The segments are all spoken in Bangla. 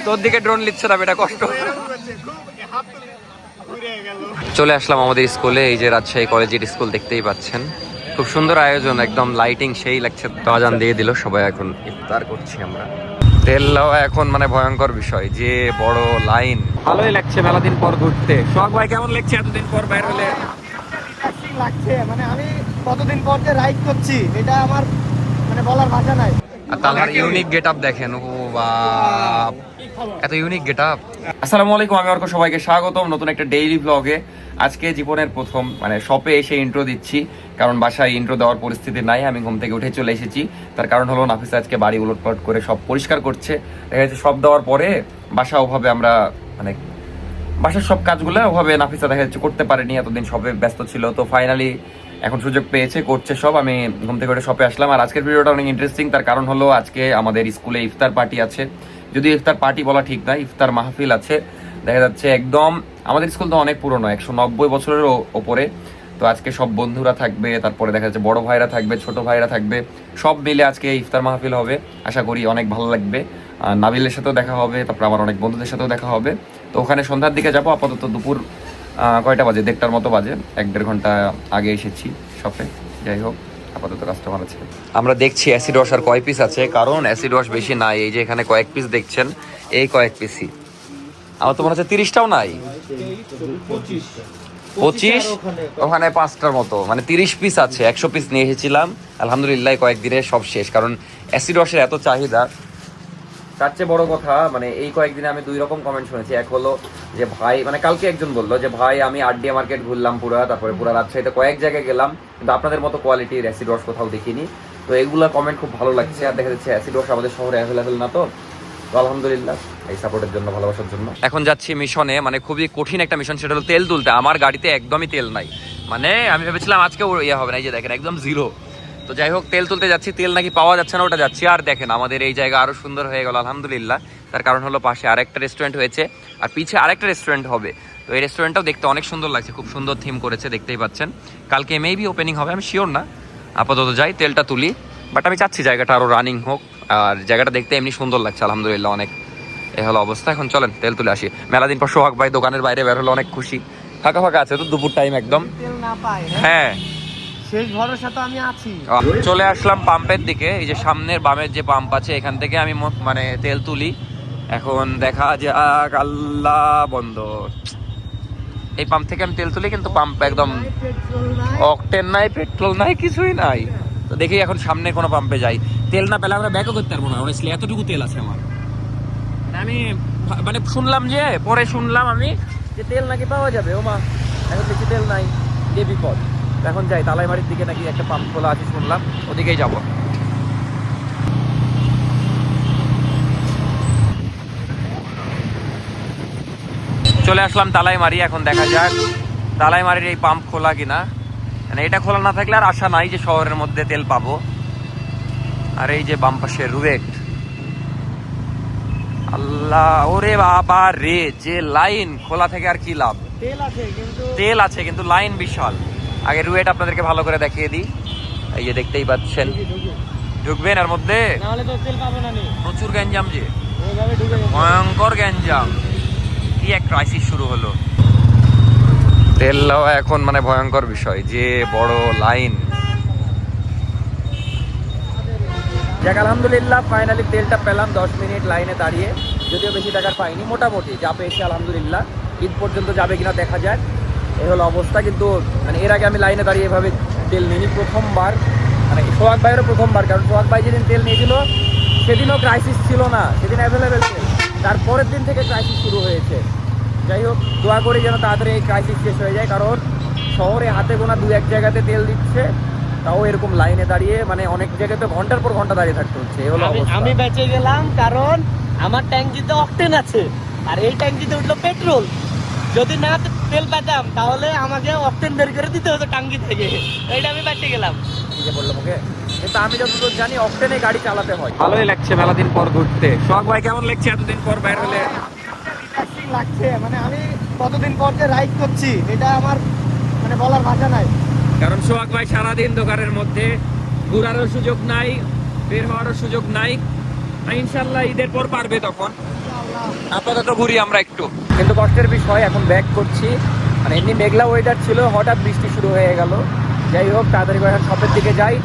তোর দিকে ড্রোন লিখছে না, এটা কষ্ট। চলে আসলাম আমাদের স্কুলে, এই যে রাজশাহী কলেজের স্কুল দেখতেই পাচ্ছেন। খুব সুন্দর আয়োজন, একদম লাইটিং সেই লাগছে। তো আজান দিয়ে দিল, সবাই এখন ইফতার করছি আমরা। তেল লওয়া এখন মানে ভয়ঙ্কর বিষয়, যে বড় লাইন। ভালোই লাগছে মেলা দিন পর ঘুরতে। সোহাগ ভাই কেমন লাগছে এতদিন পর বাইর হলে? লাগছে মানে আমি কতদিন পর যে রাইড করছি, এটা আমার মানে বলার ভাষা নাই। আর তালহার ইউনিক গেটআপ দেখেন, ও বাপ, এত ইউনিক গেটআপ। আসসালামু আলাইকুম, আমি অর্ক, সবাইকে স্বাগতম নতুন একটা ডেইলি ব্লগে। আজকে জীবনের প্রথম মানে শপে এসে ইন্ট্রো দিচ্ছি, কারণ বাসায় ইন্ট্রো দেওয়ার পরিস্থিতি নাই। আমি ঘুম থেকে উঠে চলে এসেছি, তার কারণ হলো নাফিসা আজকে বাড়ি উলটপালট করে সব পরিষ্কার করছে। দেখা যাচ্ছে সব দেওয়ার পরে বাসা ওভাবে আমরা মানে বাসার সব কাজগুলো ওভাবে নাফিসা দেখা যাচ্ছে করতে পারেনি, এতদিন সবে ব্যস্ত ছিল। তো ফাইনালি এখন সুযোগ পেয়েছে, করছে সব। আমি ঘুম থেকে উঠে শপে আসলাম। আর আজকের ভিডিওটা অনেক ইন্টারেস্টিং, তার কারণ হলো আজকে আমাদের স্কুলে ইফতার পার্টি আছে। যদিও ইফতার পার্টি বলা ঠিক না, ইফতার মাহফিল আছে। দেখা যাচ্ছে একদম আমাদের স্কুল তো অনেক পুরনো, 190 বছরেরও ওপরে। তো আজকে সব বন্ধুরা থাকবে, তারপরে দেখা যাচ্ছে বড় ভাইরা থাকবে, ছোট ভাইরা থাকবে, সব মিলে আজকে ইফতার মাহফিল হবে। আশা করি অনেক ভালো লাগবে। নাবিলের সাথেও দেখা হবে, তারপর আমার অনেক বন্ধুদের সাথেও দেখা হবে। তো ওখানে সন্ধ্যার দিকে যাবো। আপাতত দুপুর কয়টা বাজে, 1:30টার মতো বাজে, 1-1.5 ঘন্টা আগে এসেছি শপে। যাই হোক, আপাতত কাস্টমার আছে। আমরা দেখছি অ্যাসিড ওয়াশ আর কয় পিস আছে, কারণ অ্যাসিড ওয়াশ বেশি নাই। এই যে এখানে কয়েক পিস দেখছেন, এই কয়েক পিসই। আমার তো মনে হচ্ছে 30টাও নাই, 25, ওখানে 5টার মতো, মানে 30 পিস আছে। 100 পিস নিয়ে এসেছিলাম, আলহামদুলিল্লাহ কয়েকদিনে সব শেষ, কারণ অ্যাসিড ওয়াশের এত চাহিদা। তার চেয়ে বড় কথা, মানে এই কয়েকদিনে আমি 2 রকম কমেন্ট শুনেছি। এক হলো যে ভাই, মানে কালকে একজন বললো যে ভাই আমি আরডিএ মার্কেট ঘুরলাম পুরা, তারপরে পুরা রাজশাহীতে কয়েক জায়গায় গেলাম, কিন্তু আপনাদের মতো কোয়ালিটির অ্যাসিড ওয়াশ কোথাও দেখিনি। তো এইগুলা কমেন্ট খুব ভালো লাগছে। আর দেখা যাচ্ছে অ্যাসিড ওয়াশ আমাদের শহরে অ্যাভেলেবেল না, তো আলহামদুলিল্লাহ এই সাপোর্টের জন্য, ভালোবাসার জন্য। এখন যাচ্ছি মিশনে, মানে খুবই কঠিন একটা মিশন, সেটা হলো তেল তুলতে। আমার গাড়িতে একদমই তেল নাই, মানে আমি ভেবেছিলাম আজকেও ইয়ে হবে না, এই যে দেখেন একদম জিরো। তো যাই হোক, তেল তুলতে যাচ্ছি, তেল নাকি পাওয়া যাচ্ছে না, ওটা যাচ্ছি। আর দেখেন আমাদের এই জায়গা আরো সুন্দর হয়ে গেল আলহামদুলিল্লাহ। তার কারণ হলো পাশে আরেকটা রেস্টুরেন্ট হয়েছে, আর পিছে আরেকটা রেস্টুরেন্ট হবে। তো এই রেস্টুরেন্টটাও দেখতে অনেক সুন্দর লাগছে, খুব সুন্দর থিম করেছে, দেখতেই পাচ্ছেন। কালকে মেবি ওপেনিং হবে, আমি শিওর না। আপাতত যাই, তেলটা তুলি। বাট আমি চাচ্ছি জায়গাটা আরো রানিং হোক, আর জায়গাটা দেখতে এমনি সুন্দর লাগছে আলহামদুলিল্লাহ অনেক। এই হলো অবস্থা। এখন চলেন তেল তুলে আসি। মেলা দিন পর সোহাগ ভাই দোকানের বাইরে বের হলো, অনেক খুশি। ফাঁকা ফাঁকা আছে তো, দুপুর টাইম একদম। তেল না পাই, হ্যাঁ, শেষ ভরসা তো আমি আছি। চলে আসলাম পাম্পের দিকে। এই যে সামনের বামের যে পাম্প আছে, এখান থেকে আমি মানে তেল তুলি। এখন দেখা যাক, আল্লাহ বন্ধ। এই পাম্প থেকে আমি তেল তুলি, কিন্তু পাম্প একদম অকটেন নাই, পেট্রোল নাই, কিছুই নাই। তো দেখি এখন সামনে কোনো পাম্পে যাই। তেল না পেলে আমরা ব্যাকও করতে পারবো না, অনেস্টলি এতটুকু তেল আছে আমার। আমি মানে শুনলাম, যে পরে শুনলাম আমি যে তেল নাকি পাওয়া যাবে। ও মা, এখন দেখি তেল নাই, যে বিপদ। এখন যাই, তালাইমারির দিকে নাকি একটা পাম্প খোলা আছে শুনলাম, ওদিকেই যাব। চলে আসলাম তালাইমারি। এখন দেখা যাক তালাইমারির এই পাম্প খোলা কিনা। মানে এটা খোলা না থাকলে আর আশা নাই যে শহরের মধ্যে তেল পাবো। আর এই যে বাম পাশে রুয়েক্ট, আল্লাহ, ওরে বাবা রে, যে লাইন! খোলা থেকে আর কি লাভ? তেল আছে কিন্তু লাইন বিশাল। আগে রুয়েট আপনাদেরকে ভালো করে দেখিয়ে দিই। এই যে দেখতেই পাচ্ছেন, ঢুকবেন এর মধ্যে, প্রচুর গ্যাঞ্জাম, যে ভয়ঙ্কর গ্যাঞ্জাম। কি এক ক্রাইসিস শুরু হলো। তেল লওয়া এখন মানে ভয়ঙ্কর বিষয়, যে বড় লাইন। যাক আলহামদুলিল্লাহ, ফাইনালি তেলটা পেলাম। 10 মিনিট লাইনে দাঁড়িয়ে, যদিও বেশি টাকার পাইনি, মোটামুটি যা পেয়েছি আলহামদুলিল্লাহ। ঈদ পর্যন্ত যাবে কিনা দেখা যাক, এই হলো অবস্থা। কিন্তু মানে এর আগে আমি লাইনে দাঁড়িয়ে এভাবে তেল নিইনি, প্রথমবার। মানে সোহাগ ভাইয়েরও প্রথমবার, কারণ সোহাগ ভাই যেদিন তেল নিয়েছিল সেদিনও ক্রাইসিস ছিল না, সেদিন অ্যাভেলেবেল ছিল। তারপরের দিন থেকে ক্রাইসিস শুরু হয়েছে। যাই হোক, দোয়া করি যেন তাড়াতাড়ি এই ক্রাইসিস শেষ হয়ে যায়, কারণ শহরে হাতে গোনা 2-1 জায়গাতে তেল দিচ্ছে, তাও এরকম লাইনে দাঁড়িয়ে, মানে অনেক জায়গায় তো ঘন্টার পর ঘন্টা দাঁড়িয়ে থাকতে হচ্ছে। এই হলো অবস্থা। আমি বেঁচে গেলাম, কারণ আমার ট্যাঙ্কিতে অকটেন আছে, আর এই ট্যাঙ্কিতে উঠলো পেট্রোল। যদি না তেল পেতাম তাহলে আমাকে অকটেন বের করে দিতে হতো ট্যাঙ্কি থেকে। এইটা আমি বেঁচে গেলাম। কি যে বললাম ওকে, কিন্তু আমি যতদূর জানি অকটেনে গাড়ি চালাতে হয়। ভালোই লাগছে মেলা দিন পর ঘুরতে। সোহাগ ভাই কেমন লাগছে এতদিন পর বাইর হলে? লাগছে মানে আমি কতদিন পর যে রাইড করছি, এটা আমার মানে বলার ভাষা নাই। কারণ সোহাগ ভাই সারাদিন দোকানের মধ্যে, ঘোরারও সুযোগ নাই, বের হওয়ারও সুযোগ নাই। ইনশাল্লাহ ঈদের পর পারবে তখন। আপাতত ঘুরি আমরা একটু, কিন্তু কষ্টের বিষয় এখন ব্যাক করছি। মানে এমনি মেঘলা ওয়েদার ছিল, হঠাৎ বৃষ্টি শুরু হয়ে গেল। যাই হোক, তাড়াতাড়ি করে শপের দিকে যাই।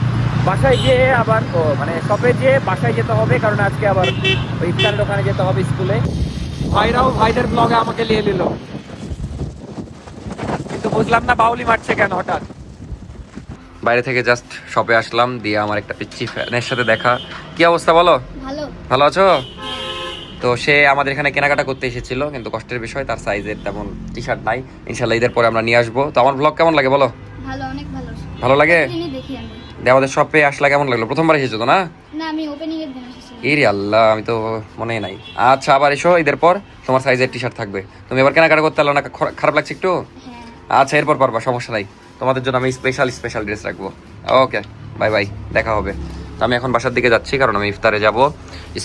বাসায় গিয়ে আবার মানে শপে যেয়ে বাসায় যেতে হবে, কারণ আজকে আবার ওই ইফতারের ওখানে যেতে হবে স্কুলে। ভাইরাও ভাইদের ব্লগে আমাকে নিয়ে নিল, কিন্তু বুঝলাম না বাউলি মারছে কেন হঠাৎ। বাইরে থেকে জাস্ট শপে আসলাম, দিয়ে আমার একটা পিচ্চি ফ্যানের সাথে দেখা। কি অবস্থা বলো? ভালো। ভালো আছো? তো সে আমাদের এখানে কেনাকাটা করতে এসেছিল, কিন্তু কষ্টের বিষয় তার সাইজের তেমন টি শার্ট নাই। ইনশাল্লাহ ঈদের পরে আমরা নিয়ে আসবো। তো আমার ব্লগ কেমন লাগে বলো? ভালো, অনেক ভালো। ভালো লাগে? ওপেনিং দেখি আমি। আমাদের শপে আসলে কেমন লাগলো? প্রথমবার এসেছো তো না? না, আমি ওপেনিং এর দিন এসেছি। এরে আল্লাহ, আমি তো মনেই নাই। আচ্ছা, আবার এসো ঈদের পর, তোমার সাইজের টি শার্ট থাকবে। তুমি এবার কেনাকাটা করতে পারলো না, খারাপ লাগছে একটু? হ্যাঁ। আচ্ছা, এরপর পারবা, সমস্যা নাই। তোমাদের জন্য আমি স্পেশাল ড্রেস রাখবো। ওকে, বাই বাই, দেখা হবে। তো আমি এখন বাসার দিকে যাচ্ছি, কারণ আমি ইফতারে যাব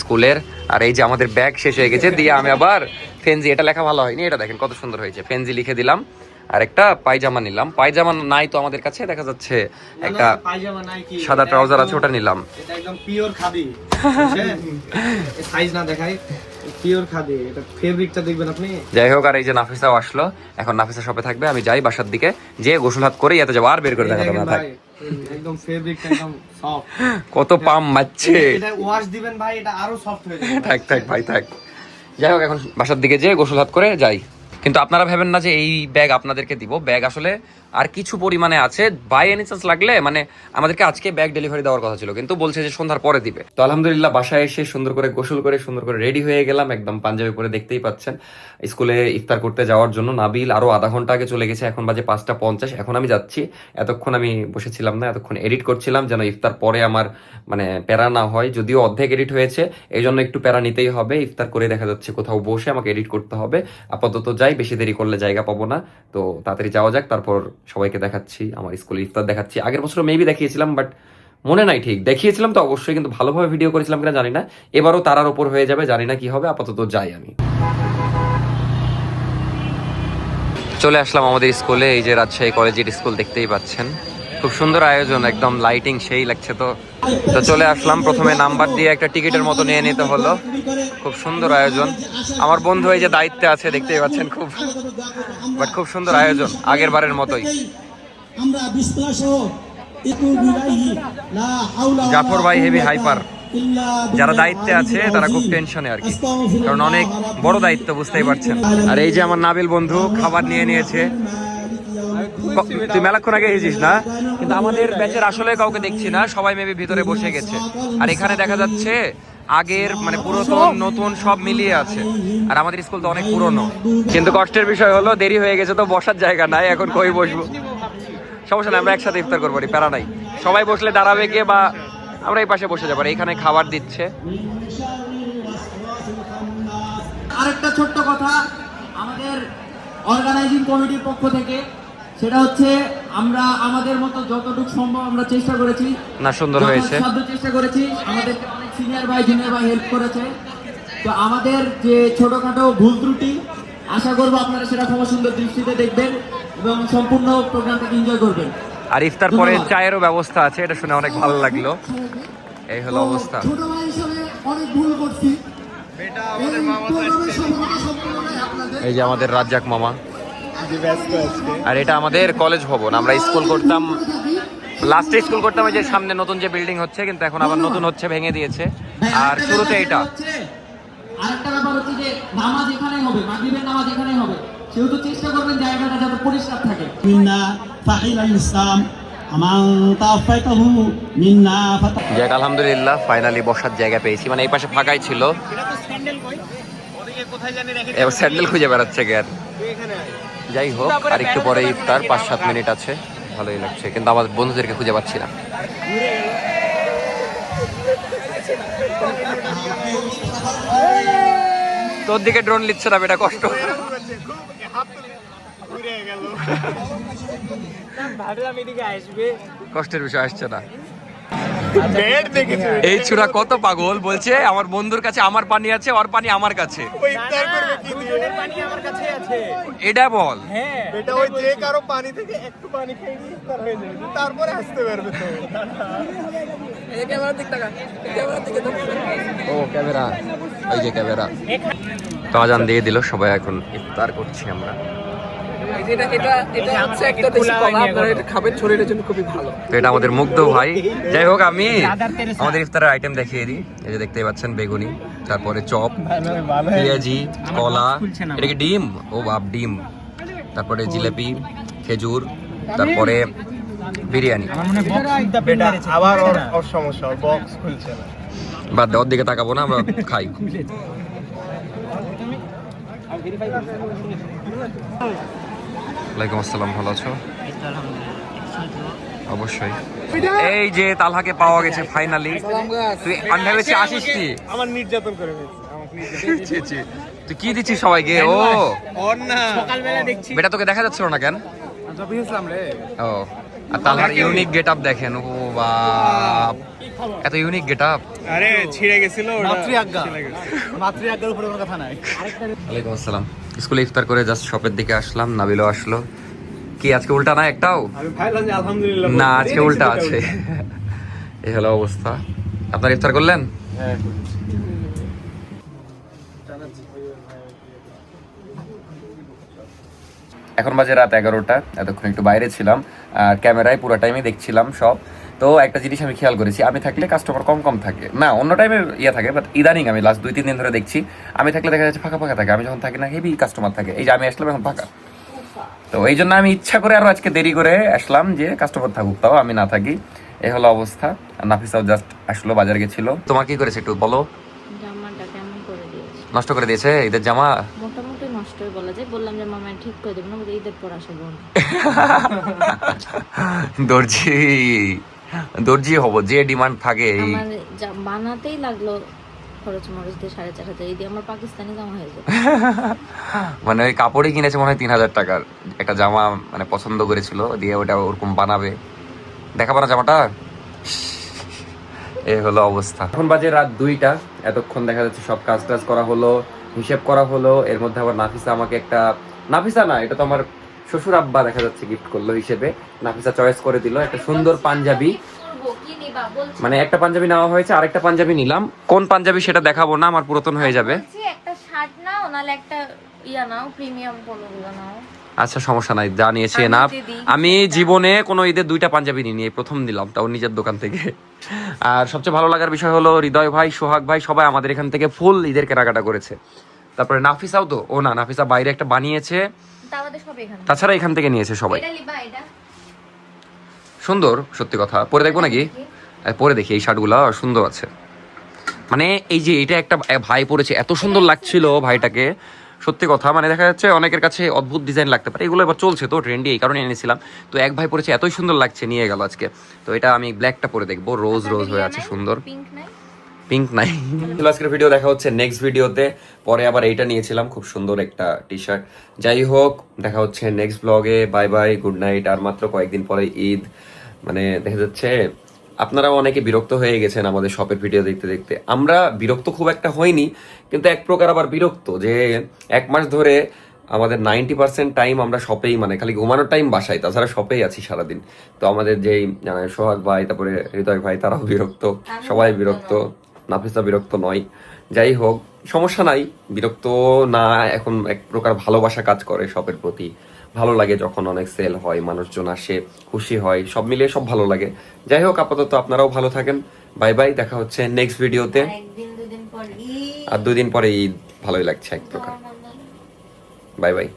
স্কুলের। আর এই যে আমাদের ব্যাগ শেষ হয়ে গেছে, দিয়ে আমি আবার ফেনজি, এটা লেখা ভালো হয়নি, এটা দেখেন কত সুন্দর হয়েছে, ফেনজি লিখে দিলাম। আর একটা পায়জামা নিলাম। পায়জামা নাই তো আমাদের কাছে, দেখা যাচ্ছে একটা পায়জামা নাই কি, সাদা ট্রাউজার আছে, ওটা নিলাম। এটা একদম পিওর খাদি, সাইজ না দেখাই, পিওর খাদি, এটা ফেব্রিকটা দেখবেন আপনি। যাই হোক, আর এই যে নাফিসাও আসলো, এখন নাফিসা শপে থাকবে, আমি যাই বাসার দিকে, যে গোসল হাত করে এতে যাবো, আর বের করে দেখাতে না থাক। একদম ফেব্রিকটা একদম সফট, কত পাম মারছে। এটা ওয়াশ দিবেন ভাই, এটা আরো সফট হয়ে যাবে। থাক ভাই থাক। যাই হোক, এখন বাসার দিকে যেয়ে গোসল হাত করে যাই। কিন্তু আপনারা ভেবেন না যে এই ব্যাগ আপনাদেরকে দিব। ব্যাগ আসলে আর কিছু পরিমাণে আছে, বাই এনি চান্স লাগলে, মানে আমাদেরকে আজকে ব্যাগ ডেলিভারি দেওয়ার কথা ছিল, কিন্তু বলছে যে সন্ধ্যার পরে দিবে। তো আলহামদুলিল্লাহ বাসায় এসে সুন্দর করে গোসল করে সুন্দর করে রেডি হয়ে গেলাম, একদম পাঞ্জাবি পরে, দেখতেই পাচ্ছেন। স্কুলে ইফতার করতে যাওয়ার জন্য নাবিল আরো আধা ঘন্টা আগে চলে গেছে, এখন বাজে 5:50। এখন আমি যাচ্ছি। এতক্ষণ আমি বসেছিলাম না, এতক্ষণ এডিট করছিলাম, যেন ইফতার পরে আমার মানে প্যারা না হয়। যদিও অর্ধেক এডিট হয়েছে, এই জন্য একটু প্যারা নিতেই হবে। ইফতার করে দেখা যাচ্ছে কোথাও বসে আমাকে এডিট করতে হবে। আপাতত যাই, বেশি দেরি করলে জায়গা পাবো না। তো তাড়াতাড়ি যাওয়া যাক, তারপর সবাইকে দেখাচ্ছি আমার স্কুলে ইফতার দেখাচ্ছি। আগের বছর মেবি দেখিয়েছিলাম, বাট মনে নাই ঠিক, দেখিয়েছিলাম তো অবশ্যই, কিন্তু ভালোভাবে ভিডিও করেছিলাম কিনা জানি না। এবারও তারার ওপর হয়ে যাবে, জানি না কি হবে। আপাতত যাই আমি। চলে আসলাম আমাদের স্কুলে, এই যে রাজশাহী কলেজের স্কুল, দেখতেই পাচ্ছেন। খুব সুন্দর আয়োজন, একদম লাইটিং সেই লাগছে। তো চলে আসলাম, প্রথমে নাম্বার দিয়ে একটা টিকিটের মতো নিয়ে নিতে হলো। খুব সুন্দর আয়োজন। আমার বন্ধু এই যে দায়িত্বে আছে, দেখতেই পাচ্ছেন, খুব সুন্দর আয়োজন, আগের বারের মতোই। জাফর ভাই হেভি হাইপার, যারা দায়িত্বে আছে তারা খুব টেনশনে আর কি, কারণ অনেক বড় দায়িত্ব, বুঝতেই পারছেন। আর এই যে আমার নাবিল বন্ধু খাবার নিয়ে নিয়েছে। তুই মেলাক্ষণ আগে এসেছিস না? কিন্তু আমাদের ব্যাচের আসলে কাউকে দেখছি না, সবাই মেবি ভিতরে বসে গেছে। আর এখানে দেখা যাচ্ছে আগের মানে পুরাতন নতুন সব মিলিয়ে আছে। আর আমাদের স্কুল তো অনেক পুরনো, কিন্তু কষ্টের বিষয় হলো দেরি হয়ে গেছে, তো বসার জায়গা নাই। এখন কই বসবো? সমস্যা নাই, আমরা একসাথে ইফতার করবো, প্যারা নাই। সবাই বসলে দাঁড়াবে কে, বা আমরা এই পাশে বসে যাবো। এখানে খাবার দিচ্ছে। আরেকটা ছোট্ট কথা আমাদের অর্গানাইজিং কমিটির পক্ষ থেকে, সেটা হচ্ছে আমরা আমাদের মতো যতটুকু সম্ভব আমরা চেষ্টা করেছি। না, সুন্দর হয়েছে, চেষ্টা করেছি। আমাদের অনেক সিনিয়র ভাই জুনিয়র ভাই হেল্প করেছে। তো আমাদের যে ছোটখাটো ভুল ত্রুটি, আশা করবো আপনারা সেটা ক্ষমা সুন্দর দৃষ্টিতে দেখবেন এবং সম্পূর্ণ প্রোগ্রামটাকে এনজয় করবেন। আর ইফতার পরে চায়েরও ব্যবস্থা আছে, এটা শুনে অনেক ভালো লাগলো। এই হলো অবস্থা। ছোট ভাই হিসেবে অনেক ভুল করছি। এই যে আমাদের রাজ্জাক মামা, আর এটা আমাদের কলেজ ভবন। আমরা স্কুল করতাম, লাস্টে স্কুল করতাম ওই যে সামনে নতুন যে বিল্ডিং হচ্ছে, কিন্তু এখন আবার নতুন হচ্ছে, ভেঙে দিয়েছে। আর শুরুতে এটা আরেকটা ব্যাপার হচ্ছে যে নামাজ এখানেই হবে, মাগরিবের নামাজ এখানেই হবে, সেহেতু চেষ্টা করবেন জায়গাটা যাতে পরিষ্কার থাকে। মিন্না ফাহিলাল ইসলাম আমান তাফাইতাহু মিন্না ফাতা। যাক, আলহামদুলিল্লাহ ফাইনালি বসার জায়গা পেয়েছি। মানে এই পাশে ফাঁকাই ছিল, এবার স্যান্ডেল খুঁজে বেড়াচ্ছে জ্ঞান। যাই হোক, আর একটু পরে ইফতার, 5-7 মিনিট আছে, ভালোই লাগছে, কিন্তু আমার বন্ধুদেরকে খুঁজে পাচ্ছি না। তোর দিকে ড্রোন নিচ্ছে না, বেটা কষ্ট। কষ্টের বিষয় আসছে না। এই চূড়া কত পাগল, বলছে আমার বন্ধুর কাছে আমার পানি আছে, ওর পানি আমার কাছে। এটা বল, এটা ওই যে কারো পানি থেকে একটু পানি খেয়ে ইফতার হয়ে যাবে, তারপরে আসতে পারবে। তো ও ক্যামেরা, এই যে ক্যামেরা। তো আজান দিয়ে দিল, সবাই এখন ইফতার করছি আমরা। তো এটা আমাদের মুগ্ধ ভাই। যাই হোক, আমি আমাদের ইফতারের আইটেম দেখিয়ে দিই। এই যে দেখতেই পাচ্ছেন বেগুনি, তারপরে চপ, পেঁয়াজি, কলা, এটা কি ডিম? ও বাপ, ডিম। তারপরে জিলাপি, খেজুর, তারপরে বিরিয়ানি। বাদ দে, ওর দিকে তাকাবো না, আমরা খাই। ওয়ালাইকুম আসসালাম, ভালো আছো? অবশ্যই। এই যে তালহাকে পাওয়া গেছে ফাইনালি। তুই আমি ভেবেছি আসিস কি, আমার নির্যাতন করে তুই কি দিচ্ছিস সবাইকে? ও সকালবেলা দেখছি বেটা, তোকে দেখা যাচ্ছিল না কেন? ও, আর তালহার ইউনিক গেট আপ দেখেন। ও বাপ, এত ইউনিক গেট আপ। আরে ছিঁড়ে গেছিল মাতৃআজ্ঞার উপরে কোনো কথা নাই। ওয়ালাইকুম আসসালাম। স্কুলে ইফতার করে জাস্ট শপের দিকে আসলাম, নাবিলও আসলো। কি আজকে উল্টা না একটাও? আমি ভাবলাম যে আলহামদুলিল্লাহ না, আজকে উল্টা আছে। এই হলো অবস্থা। আপনার ইফতার করলেন? এখন বাজে রাত 11টা। এতক্ষণ একটু বাইরে ছিলাম আর ক্যামেরায় পুরো টাইমে দেখছিলাম সব। তো একটা জিনিস আমি খেয়াল করেছি, আমি থাকলে কাস্টমার কম কম থাকে না, অন্য টাইমে ইয়ে থাকে, বাট ইদানিং আমি লাস্ট 2-3 দিন ধরে দেখছি আমি থাকলে দেখা যাচ্ছে ফাঁকা ফাঁকা থাকে। আমি যখন থাকি না, হেভি কাস্টমার থাকে। এই যে আমি আসলাম, এখন ফাঁকা। তো এই জন্য আমি ইচ্ছা করে আরো আজকে দেরি করে আসলাম যে কাস্টমার থাকুক, তাও আমি না থাকি। এই হলো অবস্থা। আর নাফিসাও জাস্ট আসলো, বাজার গেছিল। তোমার কি করেছে একটু বলো? জামাটা কেমন করে দিয়েছে? নষ্ট করে দিয়েছে ঈদের জামা? মোটামুটি নষ্টই বলা যায়। বললাম যে মামা ঠিক করে দেবো না, ঈদের পর আসবো না। দর্জি হব, যে ডিমান্ড থাকে। আমার বানাতেই লাগলো খরচ মরচ দিয়ে 4,500। এই দিয়ে আমার পাকিস্তানি জামা হয়ে যাবে। মানে ওই কাপড়ই কিনেছে মনে হয় 3,000 টাকার একটা জামা, মানে পছন্দ করেছিল, দিয়ে ওটা ওরকম বানাবে। দেখাবো না জামাটা? এই হলো অবস্থা। এখন বাজে রাত 2টা। এতক্ষণ দেখা যাচ্ছে সব কাজ টাজ করা হলো, হিসেব করা হলো। এর মধ্যে আবার নাফিসা আমাকে একটা, নাফিসা না, এটা তো আমার শ্বশুর আব্বা দেখা যাচ্ছে গিফট করলো হিসেবে। নাফিসা চয়েস করে দিল একটা সুন্দর পাঞ্জাবি। মানে একটা পাঞ্জাবি নেওয়া হয়েছে, আরেকটা পাঞ্জাবি নিলাম। কোন পাঞ্জাবি সেটা দেখাবো না, আমার পুরাতন হয়ে যাবে। একটা শার্ট নাও, নালে একটা ইয়া নাও, প্রিমিয়াম পোলোগুলো নাও। আচ্ছা, সমস্যা নাই, যা নিয়েছি না। আমি জীবনে কোনো ঈদের 2টা পাঞ্জাবি নিয়ে প্রথম দিলাম, তাও নিজের দোকান থেকে। আর সবচেয়ে ভালো লাগার বিষয় হলো হৃদয় ভাই, সোহাগ ভাই সবাই আমাদের এখান থেকে ফুল ঈদের কেনাকাটা করেছে। তারপরে নাফিসাও তো, ও না, নাফিসা বাইরে একটা বানিয়েছে, তাছাড়া এখান থেকে নিয়েছে সবাই। সুন্দর, সত্যি কথা। পরে দেখবো নাকি? পরে দেখি। এই শার্টগুলো সুন্দর আছে। মানে এই যে এটা একটা ভাই পরেছে, এত সুন্দর লাগছিল ভাইটাকে, সত্যি কথা। মানে দেখা যাচ্ছে অনেকের কাছে অদ্ভুত ডিজাইন লাগতে পারে, এগুলো এবার চলছে তো ট্রেন্ডি, এই কারণে এনেছিলাম। তো এক ভাই পরেছে, এতই সুন্দর লাগছে, নিয়ে গেল আজকে। তো এটা আমি ব্ল্যাকটা পরে দেখবো, রোজ রোজ হয়ে আছে, সুন্দর। পিঙ্ক নাই। আজকের ভিডিও দেখা হচ্ছে নেক্সট ভিডিওতে। পরে আবার এইটা নিয়েছিলাম, খুব সুন্দর একটা টি শার্ট। যাই হোক, দেখা হচ্ছে নেক্সট ব্লগে। Bye bye, good night. আর মাত্র কয়েকদিন পরে ঈদ। মানে দেখা যাচ্ছে আপনারাও অনেকে বিরক্ত হয়ে গেছেন আমাদের শপের ভিডিও দেখতে দেখতে। আমরা বিরক্ত খুব একটা হয়নি, কিন্তু এক প্রকার আবার বিরক্ত যে 1 মাস ধরে আমাদের 90% টাইম আমরা শপেই, মানে খালি ঘুমানোর টাইম বাসায়, তাছাড়া শপেই আছি সারাদিন। তো আমাদের যেই সোহাগ ভাই, তারপরে হৃদয় ভাই, তারাও বিরক্ত, সবাই বিরক্ত। নাফিসা বিরক্ত নয়। যাই হোক, সমস্যা নাই, বিরক্ত না। এখন এক প্রকার ভালোবাসা কাজ করে শপের প্রতি। ভালো লাগে যখন অনেক সেল হয়, মানুষজন আসে, খুশি হয়, সব মিলিয়ে সব ভালো লাগে। যাই হোক, আপাতত আপনারাও ভালো থাকেন। বাই বাই, দেখা হচ্ছে নেক্সট ভিডিওতে। আর 2 দিন পরে ঈদ, ভালোই লাগছে এক প্রকার। Bye bye.